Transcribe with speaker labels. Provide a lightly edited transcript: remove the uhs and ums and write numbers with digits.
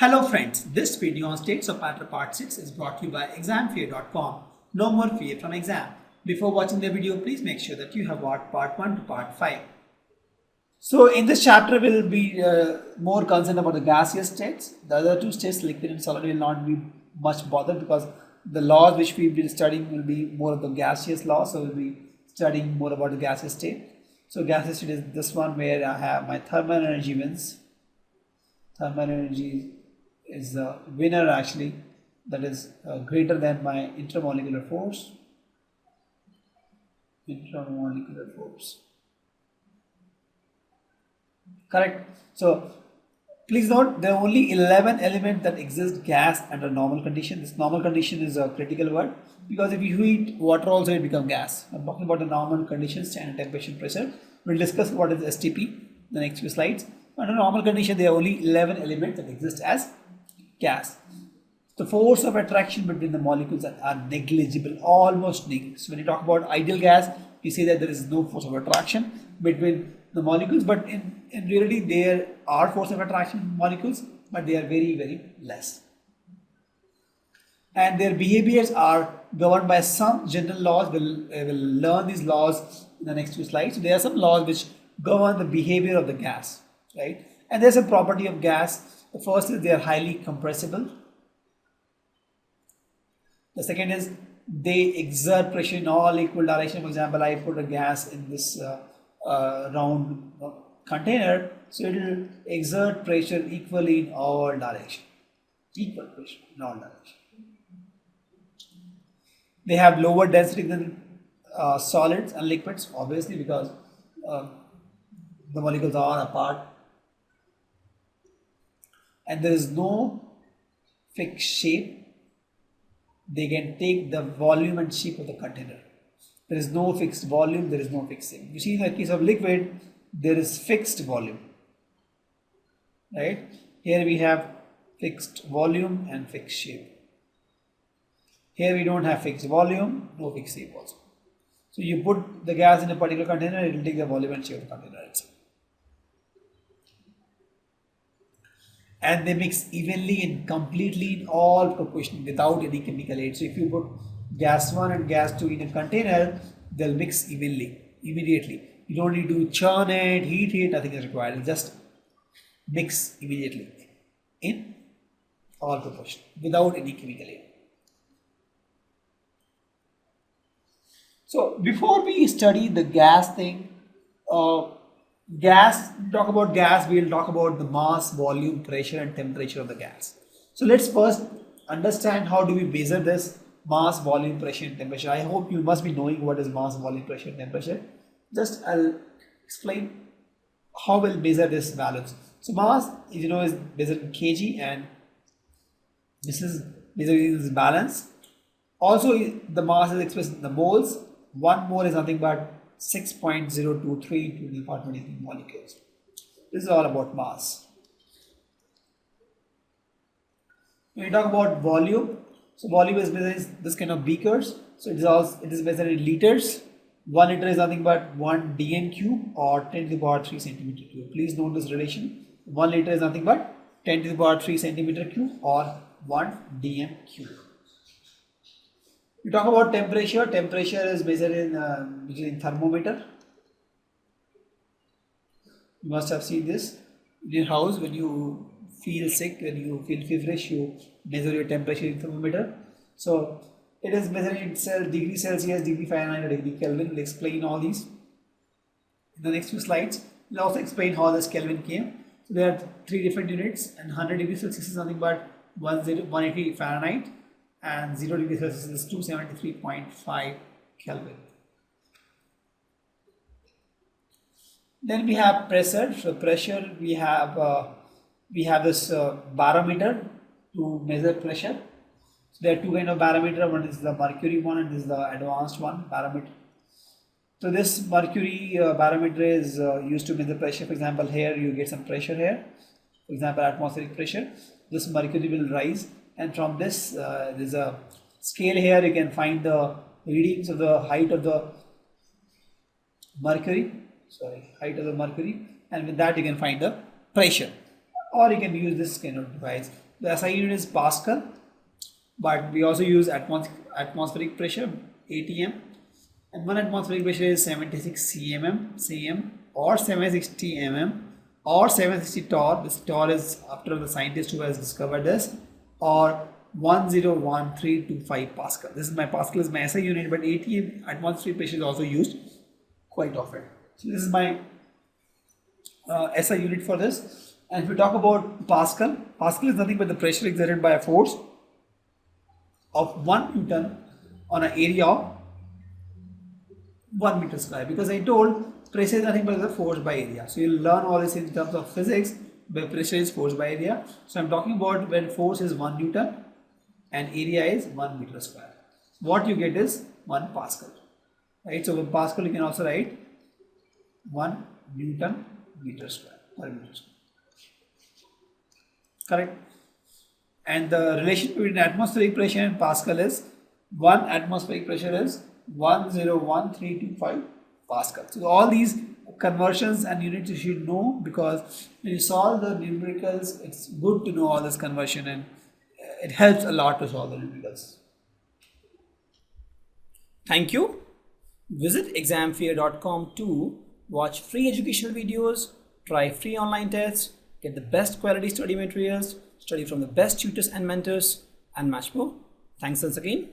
Speaker 1: Hello friends, this video on States of Matter Part 6 is brought to you by examfear.com. No more fear from exam. Before watching the video, please make sure that you have watched Part 1 to Part 5. So in this chapter, we'll be more concerned about the gaseous states. The other two states, liquid and solid, will not be much bothered because the laws which we will be studying will be more of the gaseous laws. So we'll be studying more about the gaseous state. So gaseous state is this one where I have my thermal energy wins. Thermal energy is the winner actually, that is greater than my intermolecular force. Intermolecular force. Correct. So please note there are only 11 elements that exist gas under normal condition. This normal condition is a critical word because if you heat water also it becomes gas. I'm talking about the normal conditions, standard temperature and pressure. We'll discuss what is STP the next few slides. Under normal condition there are only 11 elements that exist as gas. The force of attraction between the molecules are negligible, almost negligible. So when you talk about ideal gas, we say that there is no force of attraction between the molecules, but in reality there are force of attraction in molecules, but they are very, very less. And their behaviors are governed by some general laws. We'll learn these laws in the next few slides. So there are some laws which govern the behavior of the gas, right? And there's a property of gas. The first is they are highly compressible. The second is they exert pressure in all equal direction. For example, I put a gas in this round container, so it will exert pressure equally in all directions. Equal pressure in all directions. They have lower density than solids and liquids, obviously, because the molecules are apart. And there is no fixed shape. They can take the volume and shape of the container. There is no fixed volume, there is no fixed shape. You see, in the case of liquid, there is fixed volume, right? Here we have fixed volume and fixed shape. Here we don't have fixed volume, no fixed shape also. So you put the gas in a particular container, it will take the volume and shape of the container itself. And they mix evenly and completely in all proportions without any chemical aid. So if you put gas 1 and gas 2 in a container, they'll mix evenly, immediately. You don't need to churn it, heat it, nothing is required. It'll just mix immediately in all proportions without any chemical aid. So before we study the gas thing, talk about gas, we will talk about the mass, volume, pressure and temperature of the gas. So let's first understand how do we measure this mass, volume, pressure and temperature. I hope you must be knowing what is mass, volume, pressure and temperature. Just I'll explain how we'll measure this values. So mass, you know, is measured in kg, and this is measured in this balance. Also the mass is expressed in the moles. 1 mole is nothing but 6.023 to the power 23 molecules. This is all about mass. When we talk about volume, so volume is measured in this kind of beakers. So it is measured in liters. 1 liter is nothing but 1 dm cube or 10 to the power 3 centimeter cube. Please note this relation. 1 liter is nothing but 10 to the power 3 centimeter cube or 1 dm cube. We talk about temperature. Temperature is measured in thermometer. You must have seen this in your house. When you feel sick, when you feel feverish, you measure your temperature in thermometer. So it is measured in degree Celsius, degree Fahrenheit, or degree Kelvin. We'll explain all these in the next few slides. We'll also explain how this Kelvin came. So there are 3 different units, and 100 degrees Celsius is nothing but 180 Fahrenheit. And 0 degrees Celsius is 273.5 Kelvin. Then we have pressure. So pressure, we have this barometer to measure pressure. So there are 2 kinds of barometer. One is the mercury one, and this is the advanced one, barometer. So this mercury barometer is used to measure pressure. For example, here you get some pressure here. For example, atmospheric pressure. This mercury will rise. And from this, there's a scale here. You can find the readings of the height of the mercury. And with that you can find the pressure. Or you can use this kind of device The SI unit is Pascal, but we also use atmospheric pressure, ATM, and 1 atmospheric pressure is 76 cm or 760 mm or 760 torr. This torr is after the scientist who has discovered this, or 101325 Pascal. This is my Pascal is my SI unit, but ATM, atmospheric pressure, is also used quite often. So this is my SI unit for this. And if we talk about Pascal, Pascal is nothing but the pressure exerted by a force of 1 Newton on an area of 1 meter square. Because I told pressure is nothing but the force by area. So you'll learn all this in terms of physics, where pressure is force by area. So I'm talking about when force is 1 Newton and area is 1 meter square. What you get is 1 Pascal. Right? So with Pascal you can also write 1 Newton meter square per meter square. Correct? And the relation between atmospheric pressure and Pascal is 1 atmospheric pressure is 101325 Pascal. So all these conversions and units you should know, because when you solve the numericals, it's good to know all this conversion, and it helps a lot to solve the numericals. Thank you. Visit examfear.com to watch free educational videos, try free online tests, get the best quality study materials, study from the best tutors and mentors, and much more. Thanks once again.